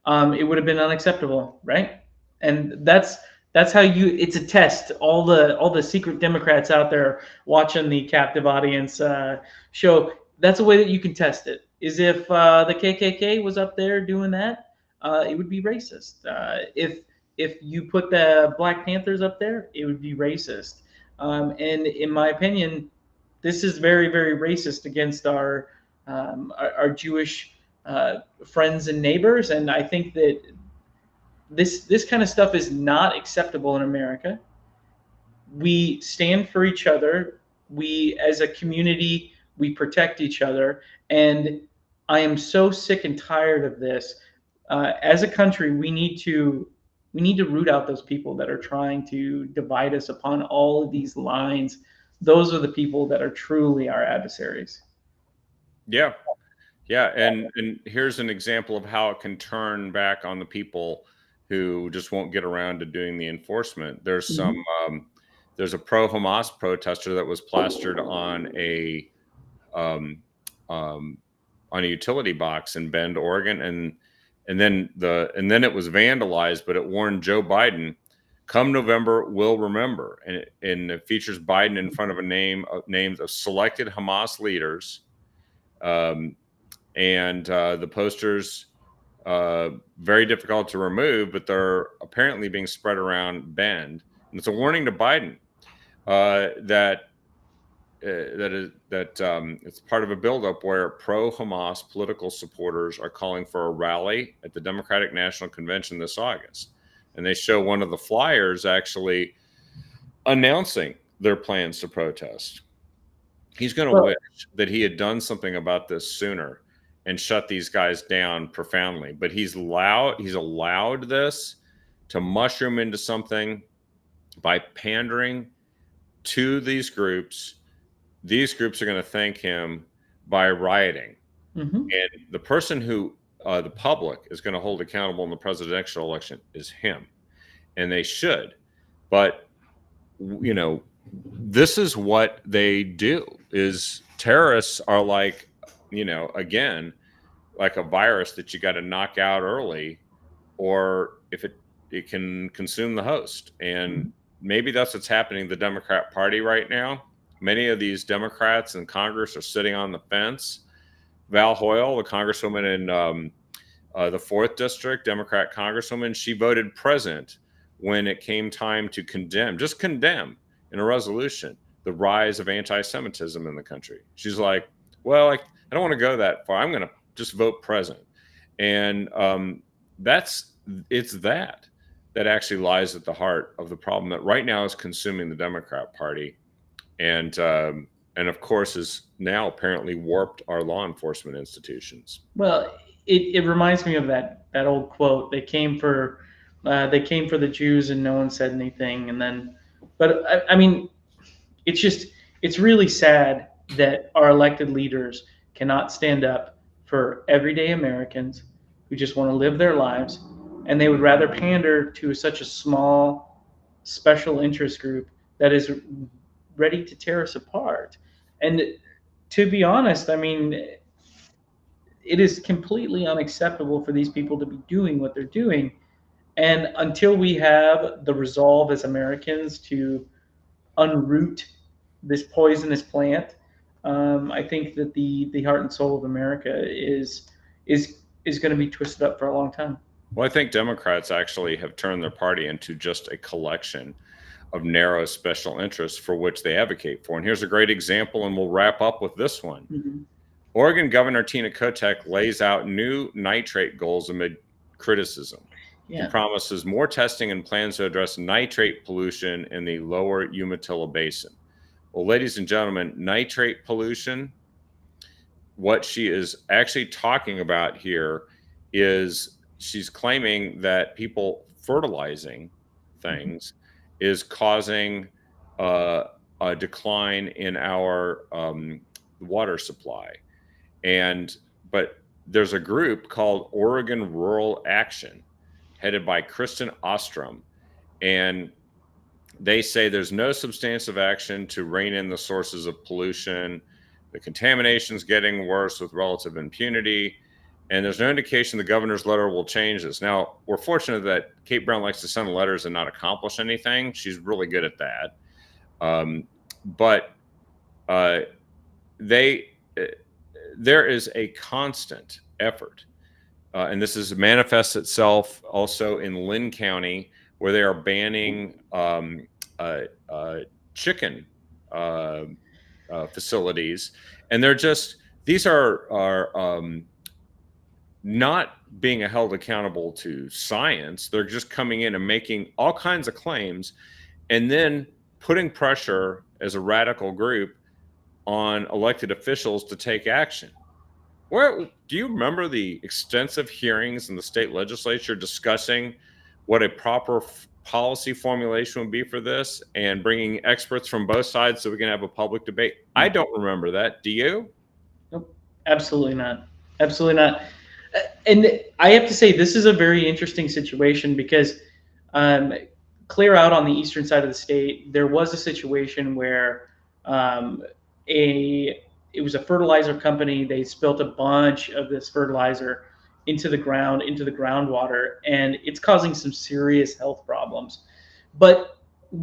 it would have been unacceptable, right? And that's how it's a test. All the secret Democrats out there watching the captive audience show, that's a way that you can test it, is if the KKK was up there doing that, it would be racist. If you put the Black Panthers up there, it would be racist. And in my opinion, this is very, very racist against our our Jewish friends and neighbors. And I think that this kind of stuff is not acceptable in America. We stand for each other. We, as a community, we protect each other. And I am so sick and tired of this. As a country, we need to root out those people that are trying to divide us upon all of these lines. Those are the people that are truly our adversaries. Yeah. Yeah, and here's an example of how it can turn back on the people who just won't get around to doing the enforcement. Mhm. There's a pro-Hamas protester that was plastered um, um, on a utility box in Bend, Oregon, and then it was vandalized, but it warned Joe Biden, "Come November, we'll remember," and it features Biden in front of names of selected Hamas leaders. Um, and the posters very difficult to remove, but they're apparently being spread around Bend, and it's a warning to Biden that it's part of a buildup where pro-Hamas political supporters are calling for a rally at the Democratic National Convention this August, and they show one of the flyers actually announcing their plans to protest. He's going to Well, wish that he had done something about this sooner and shut these guys down profoundly. But he's allowed this to mushroom into something by pandering to these groups. These groups are going to thank him by rioting. mhm. And the person who the public is going to hold accountable in the presidential election is him. And they should. But, you know, this is what they do is terrorists are like, again, like a virus that you got to knock out early, or if it can consume the host. And maybe that's what's happening to the Democrat Party right now. Many of these Democrats in Congress are sitting on the fence. Val Hoyle, the congresswoman in the 4th district, Democrat congresswoman, she voted present when it came time to condemn in a resolution the rise of anti-Semitism in the country. She's like, well, I don't want to go that far. I'm going to just vote present. And it's that actually lies at the heart of the problem that right now is consuming the Democrat Party, and of course has now apparently warped our law enforcement institutions. Well, it reminds me of that old quote. They came for the Jews and no one said anything. And then, but I mean, it's just it's really sad that our elected leaders cannot stand up for everyday Americans who just want to live their lives, and they would rather pander to such a small special interest group that is ready to tear us apart. And to be honest, I mean, it is completely unacceptable for these people to be doing what they're doing. And until we have the resolve as Americans to unroot this poisonous plant, I think that the heart and soul of America is going to be twisted up for a long time. Well, I think Democrats actually have turned their party into just a collection of narrow special interests for which they advocate for. And here's a great example, and we'll wrap up with this one. Mm-hmm. Oregon Governor Tina Kotek lays out new nitrate goals amid criticism. He Yeah. promises more testing and plans to address nitrate pollution in the lower Umatilla Basin. Well, ladies and gentlemen, nitrate pollution, what she is actually talking about here is she's claiming that people fertilizing things is causing a decline in our water supply. But there's a group called Oregon Rural Action, headed by Kristen Ostrom, and they say there's no substantive action to rein in the sources of pollution. The contamination's getting worse with relative impunity, and there's no indication the governor's letter will change this. Now, we're fortunate that Kate Brown likes to send letters and not accomplish anything. She's really good at that. But there is a constant effort, and this is manifests itself also in Lynn County, where they are banning chicken facilities, and they're just these are not being held accountable to science. They're just coming in and making all kinds of claims and then putting pressure as a radical group on elected officials to take action. Where do you remember the extensive hearings in the state legislature discussing what a proper policy formulation would be for this and bringing experts from both sides so we can have a public debate? I don't remember that. Do you? Nope, absolutely not. Absolutely not. And I have to say, this is a very interesting situation because clear out on the eastern side of the state, there was a situation where um, it was a fertilizer company. They spilt a bunch of this fertilizer into the ground, into the groundwater, and it's causing some serious health problems. But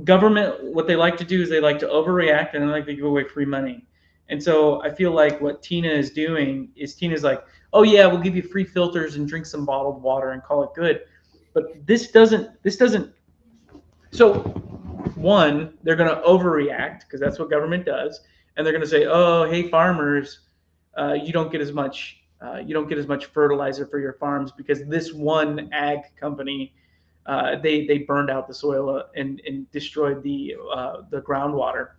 government, what they like to do is they like to overreact and they like to give away free money. And so I feel like what Tina is doing is Tina's like, oh yeah, we'll give you free filters and drink some bottled water and call it good. But this doesn't. So one, they're going to overreact because that's what government does, and they're going to say, oh hey farmers, you don't get as much. You don't get as much fertilizer for your farms because this one ag company they burned out the soil and destroyed the groundwater.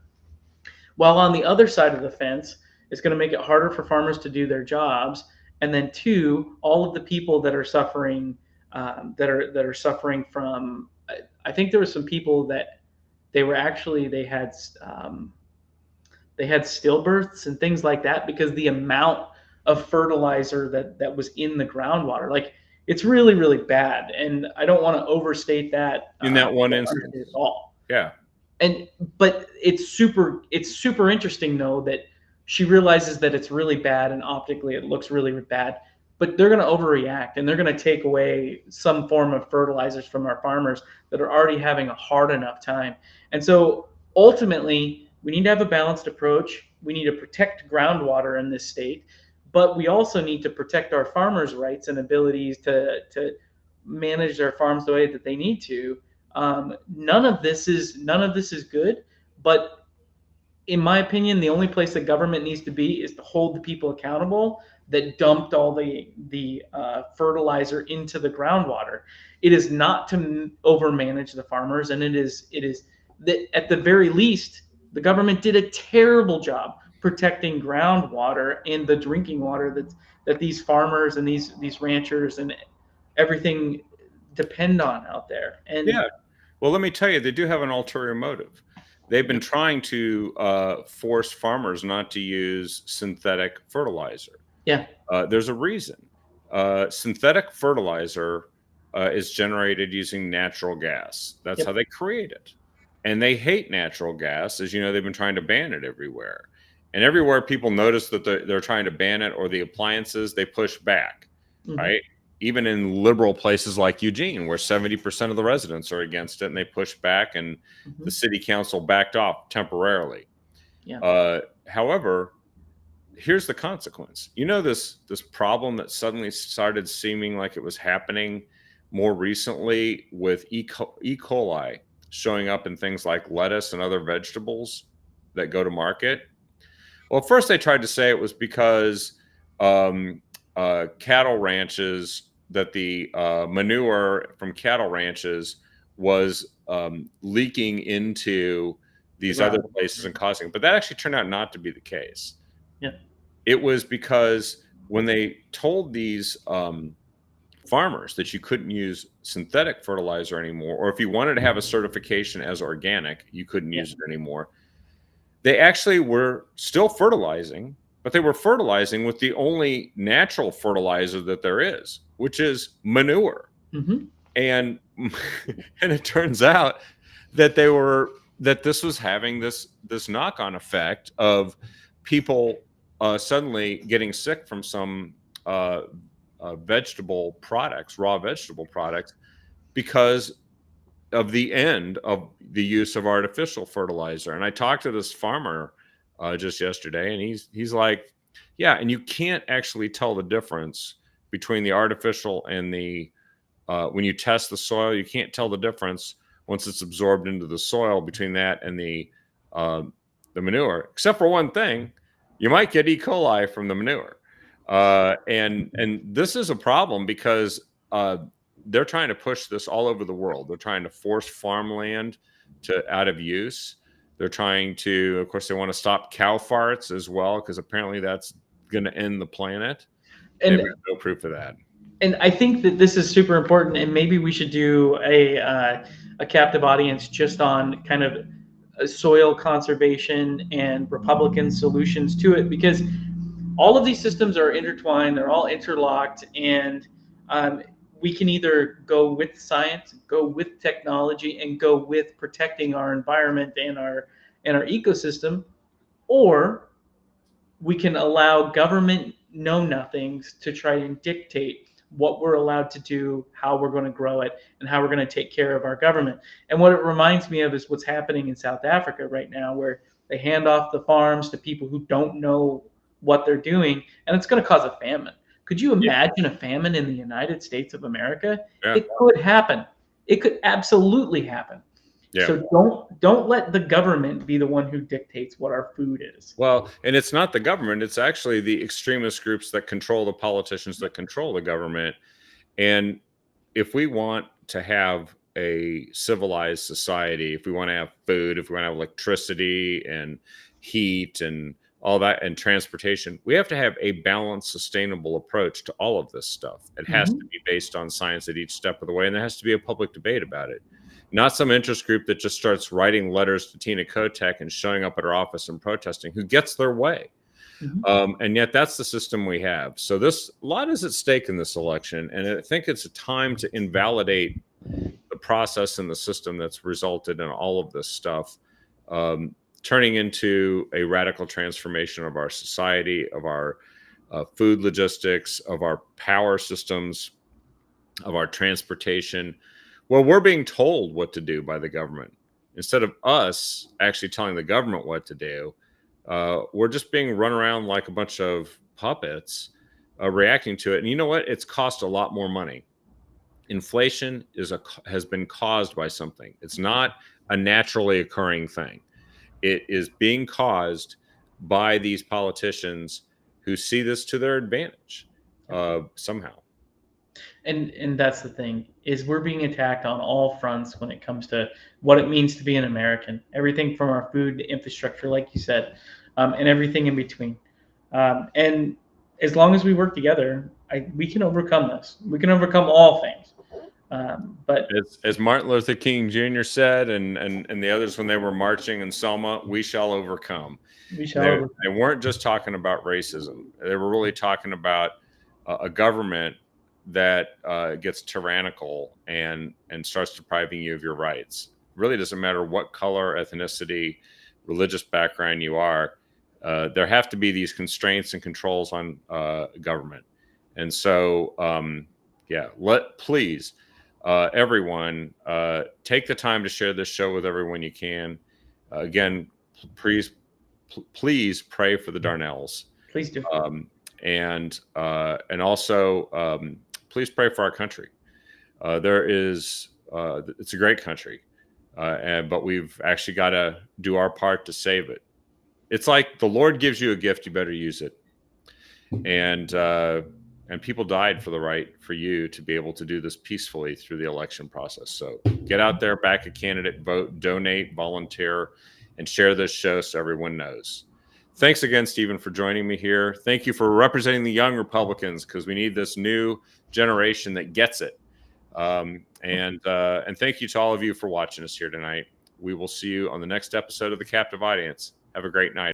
While on the other side of the fence, it's going to make it harder for farmers to do their jobs. And then two, all of the people that are suffering that are suffering from. I think there were some people that they had stillbirths and things like that because the amount of fertilizer that was in the groundwater, like it's really really bad. And I don't want to overstate that In that one instance. at all. Yeah. And but it's super interesting though that she realizes that it's really bad and optically it looks really bad, but they're going to overreact and they're going to take away some form of fertilizers from our farmers that are already having a hard enough time. And so ultimately we need to have a balanced approach. We need to protect groundwater in this state, but we also need to protect our farmers' rights and abilities to manage their farms the way that they need to. None of this is good, but in my opinion, the only place that government needs to be is to hold the people accountable that dumped all the fertilizer into the groundwater. It is not to overmanage the farmers, and it is that at the very least, the government did a terrible job protecting groundwater and the drinking water that these farmers and these ranchers and everything depend on out there. And Yeah. Well, let me tell you, they do have an ulterior motive. They've been trying to force farmers not to use synthetic fertilizer. yeah, There's a reason. Synthetic fertilizer is generated using natural gas. That's yep, how they create it. And they hate natural gas. As you know, they've been trying to ban it everywhere. And everywhere people notice that they're trying to ban it or the appliances, they push back, mhm, right? Even in liberal places like Eugene, where 70% of the residents are against it and they pushed back and the mhm, city council backed off temporarily. yeah, However, here's the consequence. You know, this problem that suddenly started seeming like it was happening more recently with E. coli showing up in things like lettuce and other vegetables that go to market. Well, first they tried to say it was because um, cattle ranches, that the manure from cattle ranches was leaking into the these other ground, places and causing it. But that actually turned out not to be the case. yeah, It was because when they told these farmers that you couldn't use synthetic fertilizer anymore, or if you wanted to have a certification as organic, you couldn't yeah, use it anymore. They actually were still fertilizing, but they were fertilizing with the only natural fertilizer that there is, which is manure. hmm And and it turns out that this was having this knock-on effect of people suddenly getting sick from some vegetable products, raw vegetable products, because of the end of the use of artificial fertilizer. And I talked to this farmer just yesterday, and he's like, yeah, and you can't actually tell the difference between the artificial and the when you test the soil, you can't tell the difference once it's absorbed into the soil between that and the manure, except for one thing. you might get E. coli from the manure. And this is a problem because they're trying to push this all over the world. They're trying to force farmland out of use. They're trying to, of course, they want to stop cow farts as well, because apparently that's going to end the planet. And there's no proof of that. And I think that this is super important, and maybe we should do a captive audience just on kind of soil conservation and Republican solutions to it, because all of these systems are intertwined, they're all interlocked, and we can either go with science, go with technology, and go with protecting our environment and our ecosystem, or we can allow government know-nothings to try and dictate what we're allowed to do, how we're going to grow it, and how we're going to take care of our government. And what it reminds me of is what's happening in South Africa right now, where they hand off the farms to people who don't know what they're doing, and it's going to cause a famine. Could you imagine a famine in the United States of America? Yeah. It could happen. It could absolutely happen. Yeah. So don't let the government be the one who dictates what our food is. Well, and it's not the government, it's actually the extremist groups that control the politicians that control the government. And if we want to have a civilized society, if we want to have food, if we want to have electricity and heat and all that and transportation, we have to have a balanced, sustainable approach to all of this stuff. It has to be based on science at each step of the way, and there has to be a public debate about it. Not some interest group that just starts writing letters to Tina Kotek and showing up at her office and protesting, who gets their way. And yet that's the system we have. So a lot is at stake in this election. And I think it's a time to invalidate the process and the system that's resulted in all of this stuff, turning into a radical transformation of our society, of our food logistics, of our power systems, of our transportation. Well, we're being told what to do by the government. Instead of us actually telling the government what to do, we're just being run around like a bunch of puppets, reacting to it. And you know what? It's cost a lot more money. Inflation has been caused by something. It's not a naturally occurring thing. It is being caused by these politicians who see this to their advantage somehow. And that's the thing, is we're being attacked on all fronts when it comes to what it means to be an American. Everything from our food to infrastructure, like you said, and everything in between. And as long as we work together, we can overcome this. We can overcome all things. But as Martin Luther King Jr. said, and the others when they were marching in Selma, we shall overcome. They weren't just talking about racism. They were really talking about a government that gets tyrannical and starts depriving you of your rights. It really doesn't matter what color, ethnicity, religious background you are. There have to be these constraints and controls on government. And so, please, everyone, take the time to share this show with everyone you can. Again, please pray for the Darnells. Please do. And also, please pray for our country. It's a great country, but we've actually got to do our part to save it. It's like the Lord gives you a gift, you better use it. And people died for the right for you to be able to do this peacefully through the election process. So get out there, back a candidate, vote, donate, volunteer, and share this show so everyone knows. Thanks again, Stephen, for joining me here. Thank you for representing the young Republicans, because we need this new generation that gets it. And thank you to all of you for watching us here tonight. We will see you on the next episode of The Captive Audience. Have a great night.